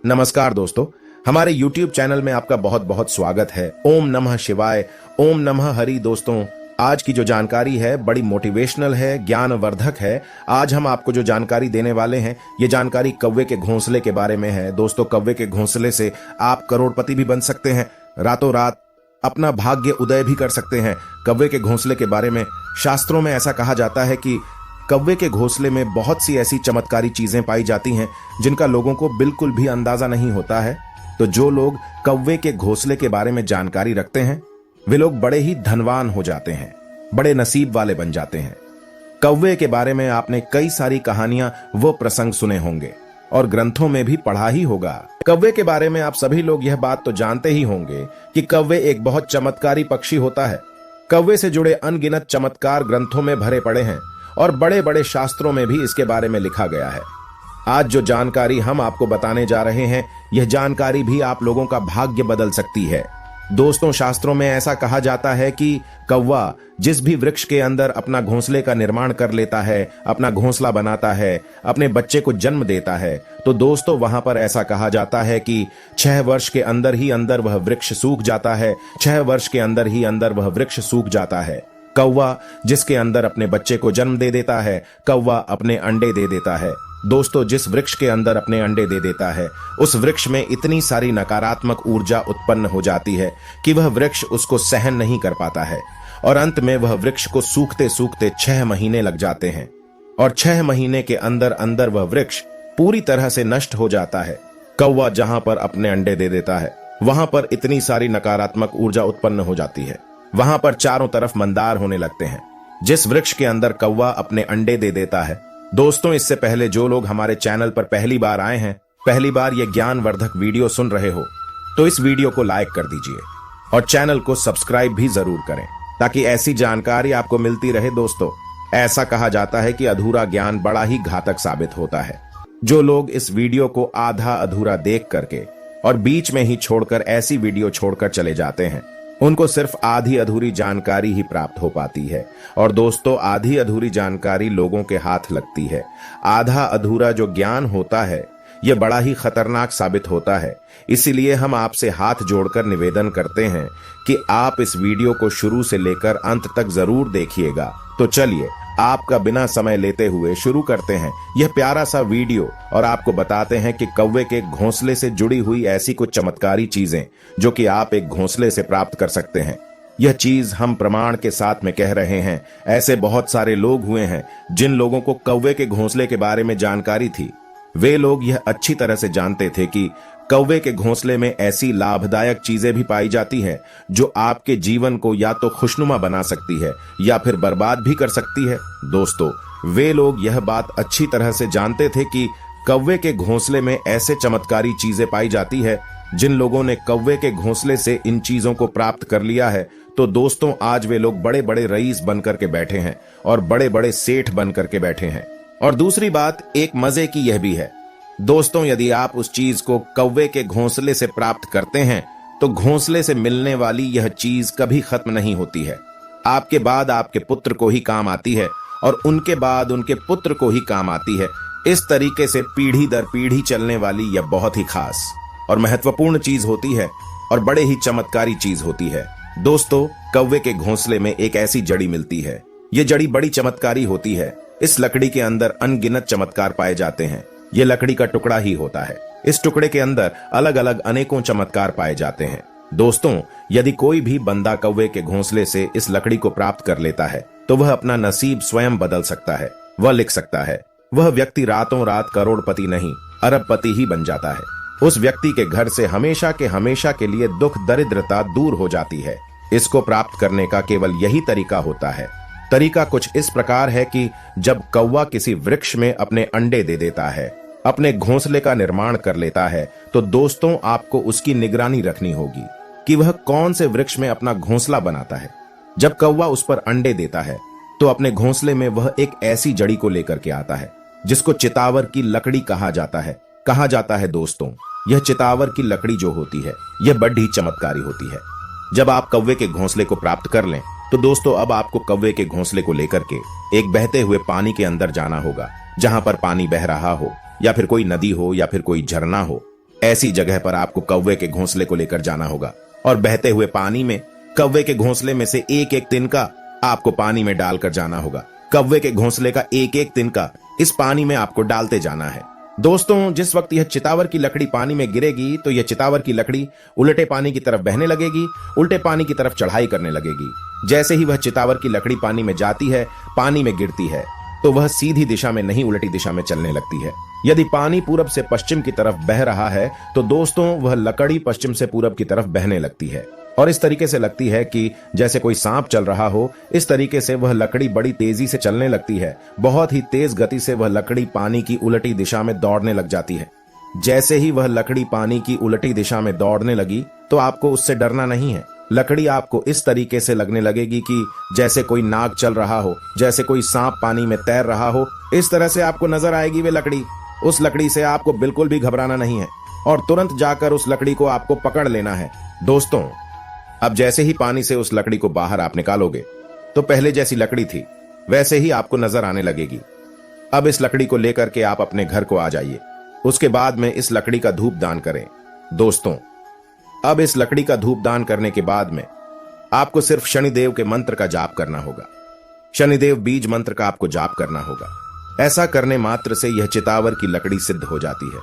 नमस्कार दोस्तों, हमारे YouTube चैनल में आपका बहुत बहुत स्वागत है। ओम नमः शिवाय, ओम नमः हरि। दोस्तों, आज की जो जानकारी है बड़ी मोटिवेशनल है, ज्ञानवर्धक है। आज हम आपको जो जानकारी देने वाले हैं, ये जानकारी कौवे के घोंसले के बारे में है। दोस्तों, कौवे के घोंसले से आप करोड़पति भी बन सकते हैं, रातों रात अपना भाग्य उदय भी कर सकते हैं। कौवे के घोंसले के बारे में शास्त्रों में ऐसा कहा जाता है कि कौवे के घोंसले में बहुत सी ऐसी चमत्कारी चीजें पाई जाती हैं जिनका लोगों को बिल्कुल भी अंदाजा नहीं होता है। तो जो लोग कौवे के घोंसले के बारे में जानकारी रखते हैं वे लोग बड़े ही धनवान हो जाते हैं, बड़े नसीब वाले बन जाते हैं। कौवे के बारे में आपने कई सारी कहानियां वो प्रसंग सुने होंगे और ग्रंथों में भी पढ़ा ही होगा। कौवे के बारे में आप सभी लोग यह बात तो जानते ही होंगे कि कौवे एक बहुत चमत्कारी पक्षी होता है। कौवे से जुड़े अनगिनत चमत्कार ग्रंथों में भरे पड़े हैं और बड़े बड़े शास्त्रों में भी इसके बारे में लिखा गया है। आज जो जानकारी हम आपको बताने जा रहे हैं, यह जानकारी भी आप लोगों का भाग्य बदल सकती है। दोस्तों, शास्त्रों में ऐसा कहा जाता है कि कौवा जिस भी वृक्ष के अंदर अपना घोंसले का निर्माण कर लेता है, अपना घोंसला बनाता है, अपने बच्चे को जन्म देता है, तो दोस्तों वहां पर ऐसा कहा जाता है कि 6 वर्ष के अंदर ही अंदर वह वृक्ष सूख जाता है। 6 वर्ष के अंदर ही अंदर वह वृक्ष सूख जाता है। कौवा जिसके अंदर अपने बच्चे को जन्म दे देता है, कौवा अपने अंडे दे देता है। दोस्तों, जिस वृक्ष के अंदर अपने अंडे दे देता है, उस वृक्ष में इतनी सारी नकारात्मक ऊर्जा उत्पन्न हो जाती है कि वह वृक्ष उसको सहन नहीं कर पाता है और अंत में वह वृक्ष को सूखते सूखते 6 महीने लग जाते हैं और 6 महीने के अंदर अंदर वह वृक्ष पूरी तरह से नष्ट हो जाता है। कौवा जहां पर अपने अंडे दे देता है, वहां पर इतनी सारी नकारात्मक ऊर्जा उत्पन्न हो जाती है, वहां पर चारों तरफ मंदार होने लगते हैं। जिस वृक्ष के अंदर कौवा अपने अंडे दे देता है, दोस्तों, इससे पहले जो लोग हमारे चैनल पर पहली बार आए हैं, पहली बार ये ज्ञानवर्धक वीडियो सुन रहे हो, तो इस वीडियो को लाइक कर दीजिए और चैनल को सब्सक्राइब भी जरूर करें ताकि ऐसी जानकारी आपको मिलती रहे। दोस्तों, ऐसा कहा जाता है कि अधूरा ज्ञान बड़ा ही घातक साबित होता है। जो लोग इस वीडियो को आधा अधूरा देख करके और बीच में ही छोड़कर ऐसी वीडियो छोड़कर चले जाते हैं, उनको सिर्फ आधी अधूरी जानकारी ही प्राप्त हो पाती है। और दोस्तों, आधी अधूरी जानकारी लोगों के हाथ लगती है। आधा अधूरा जो ज्ञान होता है, यह बड़ा ही खतरनाक साबित होता है। इसीलिए हम आपसे हाथ जोड़कर निवेदन करते हैं कि आप इस वीडियो को शुरू से लेकर अंत तक जरूर देखिएगा। तो चलिए, आपका बिना समय लेते हुए शुरू करते हैं यह प्यारा सा वीडियो और आपको बताते हैं कि कौवे के घोंसले से जुड़ी हुई ऐसी कुछ चमत्कारी चीजें जो कि आप एक घोंसले से प्राप्त कर सकते हैं। यह चीज हम प्रमाण के साथ में कह रहे हैं। ऐसे बहुत सारे लोग हुए हैं जिन लोगों को कौवे के घोंसले के बारे में जानकारी थी। वे लोग यह अच्छी तरह से जानते थे कि कौवे के घोंसले में ऐसी लाभदायक चीजें भी पाई जाती हैं जो आपके जीवन को या तो खुशनुमा बना सकती है या फिर बर्बाद भी कर सकती है। दोस्तों, वे लोग यह बात अच्छी तरह से जानते थे कि कौवे के घोंसले में ऐसे चमत्कारी चीजें पाई जाती है। जिन लोगों ने कौवे के घोंसले से इन चीजों को प्राप्त कर लिया है, तो दोस्तों आज वे लोग बड़े बड़े रईस बनकर के बैठे हैं और बड़े बड़े सेठ बनकर के बैठे हैं। और दूसरी बात एक मजे की यह भी है दोस्तों, यदि आप उस चीज को कौवे के घोंसले से प्राप्त करते हैं तो घोंसले से मिलने वाली यह चीज कभी खत्म नहीं होती है। आपके बाद आपके पुत्र को ही काम आती है और उनके बाद उनके पुत्र को ही काम आती है। इस तरीके से पीढ़ी दर पीढ़ी चलने वाली यह बहुत ही खास और महत्वपूर्ण चीज होती है और बड़े ही चमत्कारी चीज होती है। दोस्तों, कौवे के घोंसले में एक ऐसी जड़ी मिलती है। यह जड़ी बड़ी चमत्कारी होती है। इस लकड़ी के अंदर अनगिनत चमत्कार पाए जाते हैं। यह लकड़ी का टुकड़ा ही होता है। इस टुकड़े के अंदर अलग अलग अनेकों चमत्कार पाए जाते हैं। दोस्तों, यदि कोई भी बंदा कौवे के घोंसले से इस लकड़ी को प्राप्त कर लेता है तो वह अपना नसीब स्वयं बदल सकता है। वह लिख सकता है। वह व्यक्ति रातों रात करोड़पति नहीं, अरबपति ही बन जाता है। उस व्यक्ति के घर से हमेशा के लिए दुख दरिद्रता दूर हो जाती है। इसको प्राप्त करने का केवल यही तरीका होता है। तरीका कुछ इस प्रकार है कि जब कौवा किसी वृक्ष में अपने अंडे दे देता है, अपने घोंसले का निर्माण कर लेता है, तो दोस्तों आपको उसकी निगरानी रखनी होगी कि वह कौन से वृक्ष में अपना घोंसला बनाता है। जब कौवा उस पर अंडे देता है तो अपने घोंसले में वह एक ऐसी जड़ी को लेकर के आता है जिसको चितावर की लकड़ी कहा जाता है। दोस्तों, यह चितावर की लकड़ी जो होती है, यह बड़ी चमत्कारी होती है। जब आप कौवे के घोंसले को प्राप्त कर लें तो दोस्तों अब आपको कौवे के घोंसले को लेकर के एक बहते हुए पानी के अंदर जाना होगा, जहां पर पानी बह रहा हो या फिर कोई नदी हो या फिर कोई झरना हो। ऐसी जगह पर आपको कौवे के घोंसले को लेकर जाना होगा और बहते हुए पानी में कौवे के घोंसले में से एक एक तिनका आपको पानी में डालकर जाना होगा। कौवे के घोंसले का एक एक तिनका इस पानी में आपको डालते जाना है। दोस्तों, जिस वक्त यह चितावर की लकड़ी पानी में गिरेगी तो यह चितावर की लकड़ी उल्टे पानी की तरफ बहने लगेगी, उल्टे पानी की तरफ चढ़ाई करने लगेगी। जैसे ही वह चितावर की लकड़ी पानी में जाती है, पानी में गिरती है, तो वह सीधी दिशा में नहीं उल्टी दिशा में चलने लगती है। यदि पानी पूरब से पश्चिम की तरफ बह रहा है तो दोस्तों वह लकड़ी पश्चिम से पूरब की तरफ बहने लगती है और इस तरीके से लगती है कि जैसे कोई सांप चल रहा हो। इस तरीके से वह लकड़ी बड़ी तेजी से चलने लगती है। बहुत ही तेज गति से वह लकड़ी पानी की उल्टी दिशा में दौड़ने लग जाती है। जैसे ही वह लकड़ी पानी की उल्टी दिशा में दौड़ने लगी तो आपको उससे डरना नहीं है। लकड़ी आपको इस तरीके से लगने लगेगी कि जैसे कोई नाग चल रहा हो, जैसे कोई सांप पानी में तैर रहा हो। इस तरह से आपको नजर आएगी वे लकड़ी। उस लकड़ी से आपको बिल्कुल भी घबराना नहीं है और तुरंत जाकर उस लकड़ी को आपको पकड़ लेना है। दोस्तों, अब जैसे ही पानी से उस लकड़ी को बाहर आप निकालोगे तो पहले जैसी लकड़ी थी वैसे ही आपको नजर आने लगेगी। अब इस लकड़ी को लेकर के आप अपने घर को आ जाइए। उसके बाद में इस लकड़ी का धूप दान करें। दोस्तों, अब इस लकड़ी का धूप दान करने के बाद में आपको सिर्फ शनिदेव के मंत्र का जाप करना होगा। शनिदेव बीज मंत्र का आपको जाप करना होगा। ऐसा करने मात्र से यह चितावर की लकड़ी सिद्ध हो जाती है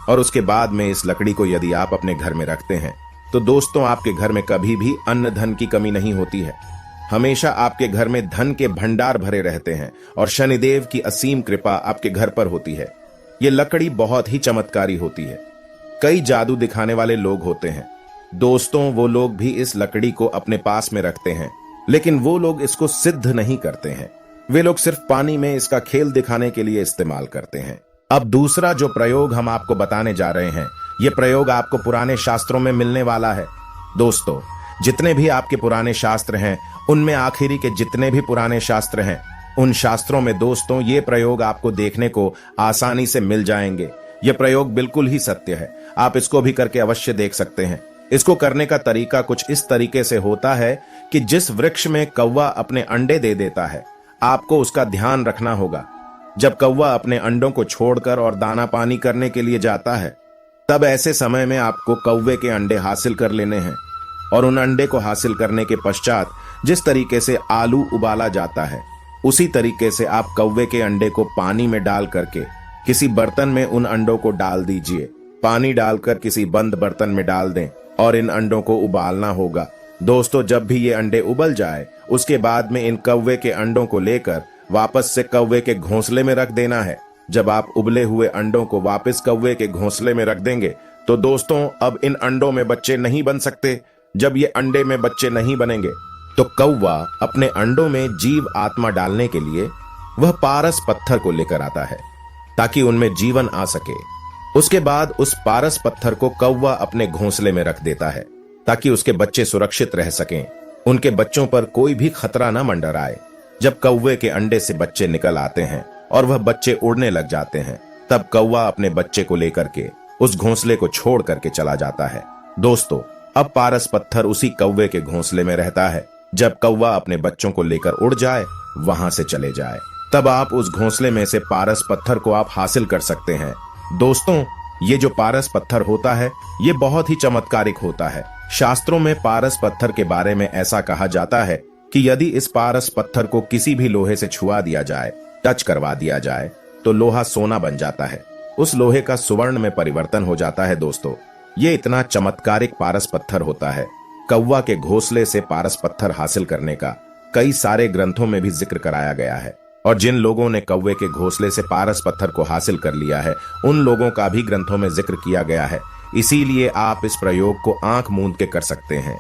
और उसके बाद में इस लकड़ी को यदि आप अपने घर में रखते हैं तो दोस्तों आपके घर में कभी भी अन्न धन की कमी नहीं होती है। हमेशा आपके घर में धन के भंडार भरे रहते हैं और शनिदेव की असीम कृपा आपके घर पर होती है। यह लकड़ी बहुत ही चमत्कारी होती है। कई जादू दिखाने वाले लोग होते हैं दोस्तों, वो लोग भी इस लकड़ी को अपने पास में रखते हैं, लेकिन वो लोग इसको सिद्ध नहीं करते हैं। वे लोग सिर्फ पानी में इसका खेल दिखाने के लिए इस्तेमाल करते हैं। अब दूसरा जो प्रयोग हम आपको बताने जा रहे हैं, यह प्रयोग आपको पुराने शास्त्रों में मिलने वाला है। दोस्तों, जितने भी आपके पुराने शास्त्र हैं, उनमें आखिरी के जितने भी पुराने शास्त्र हैं, उन शास्त्रों में दोस्तों ये प्रयोग आपको देखने को आसानी से मिल जाएंगे। यह प्रयोग बिल्कुल ही सत्य है। आप इसको भी करके अवश्य देख सकते हैं। इसको करने का तरीका कुछ इस तरीके से होता है कि जिस वृक्ष में कौवा अपने अंडे दे देता है, आपको उसका ध्यान रखना होगा। जब कौवा अपने अंडों को छोड़कर और दाना पानी करने के लिए जाता है, तब ऐसे समय में आपको कौवे के अंडे हासिल कर लेने हैं और उन अंडे को हासिल करने के पश्चात जिस तरीके से आलू उबाला जाता है, उसी तरीके से आप कौवे के अंडे को पानी में डाल करके किसी बर्तन में उन अंडों को डाल दीजिए। पानी डालकर किसी बंद बर्तन में डाल दें और इन अंडों को उबालना होगा। दोस्तों, जब भी ये अंडे उबल जाए, उसके बाद में इन कौवे के अंडों को लेकर वापस से कौवे के घोंसले में रख देना है। जब आप उबले हुए अंडों को वापस कौवे के घोंसले में रख देंगे तो दोस्तों अब इन अंडों में बच्चे नहीं बन सकते। जब ये अंडे में बच्चे नहीं बनेंगे तो कौवा अपने अंडों में जीव आत्मा डालने के लिए वह पारस पत्थर को लेकर आता है ताकि उनमें जीवन आ सके। उसके बाद उस पारस पत्थर को कौवा अपने घोंसले में रख देता है ताकि उसके बच्चे सुरक्षित रह सकें, उनके बच्चों पर कोई भी खतरा न मंडराए। जब कौवे के अंडे से बच्चे निकल आते हैं और वह बच्चे उड़ने लग जाते हैं, तब कौवा अपने बच्चे को लेकर के उस घोंसले को छोड़ करके चला जाता है। दोस्तों, अब पारस पत्थर उसी कौवे के घोंसले में रहता है। जब कौवा अपने बच्चों को लेकर उड़ जाए, वहां से चले जाए, तब आप उस घोंसले में से पारस पत्थर को आप हासिल कर सकते हैं। दोस्तों, ये जो पारस पत्थर होता है, ये बहुत ही चमत्कारिक होता है। शास्त्रों में पारस पत्थर के बारे में ऐसा कहा जाता है कि यदि इस पारस पत्थर को किसी भी लोहे से छुआ दिया जाए, टच करवा दिया जाए, तो लोहा सोना बन जाता है, उस लोहे का सुवर्ण में परिवर्तन हो जाता है। दोस्तों, ये इतना चमत्कारिक पारस पत्थर होता है। कौवा के घोंसले से पारस पत्थर हासिल करने का कई सारे ग्रंथों में भी जिक्र कराया गया है और जिन लोगों ने कौवे के घोंसले से पारस पत्थर को हासिल कर लिया है, उन लोगों का भी ग्रंथों में जिक्र किया गया है। इसीलिए आप इस प्रयोग को आंख मूंद के कर सकते हैं।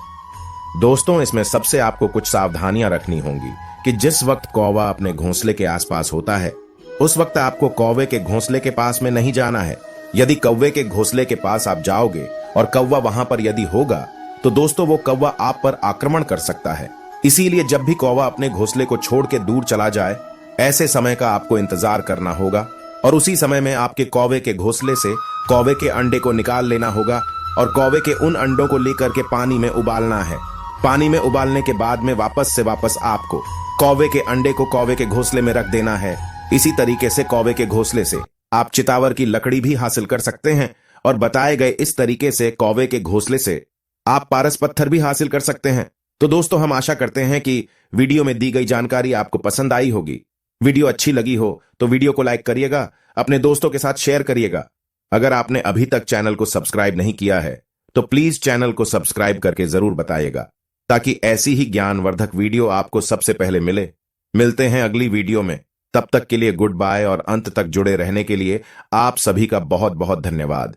दोस्तों, इसमें सबसे आपको कुछ सावधानियां रखनी होंगी कि जिस वक्त कौवा अपने घोंसले के आसपास होता है, उस वक्त आपको कौवे के घोंसले के पास में नहीं जाना है। यदि कौवे के घोंसले के पास आप जाओगे और कौवा वहां पर यदि होगा, तो दोस्तों वो कौवा आप पर आक्रमण कर सकता है। इसीलिए जब भी कौवा अपने घोंसले को छोड़ के दूर चला जाए, ऐसे समय का आपको इंतजार करना होगा और उसी समय में आपके कौवे के घोंसले से कौवे के अंडे को निकाल लेना होगा और कौवे के उन अंडों को लेकर के पानी में उबालना है। पानी में उबालने के बाद में वापस आपको कौवे के अंडे को कौवे के घोंसले में रख देना है। इसी तरीके से कौवे के घोंसले से आप चितावर की लकड़ी भी हासिल कर सकते हैं और बताए गए इस तरीके से कौवे के घोंसले से आप पारस पत्थर भी हासिल कर सकते हैं। तो दोस्तों, हम आशा करते हैं कि वीडियो में दी गई जानकारी आपको पसंद आई होगी। वीडियो अच्छी लगी हो तो वीडियो को लाइक करिएगा, अपने दोस्तों के साथ शेयर करिएगा। अगर आपने अभी तक चैनल को सब्सक्राइब नहीं किया है तो प्लीज चैनल को सब्सक्राइब करके जरूर बताइएगा, ताकि ऐसी ही ज्ञानवर्धक वीडियो आपको सबसे पहले मिले। मिलते हैं अगली वीडियो में, तब तक के लिए गुड बाय और अंत तक जुड़े रहने के लिए आप सभी का बहुत बहुत धन्यवाद।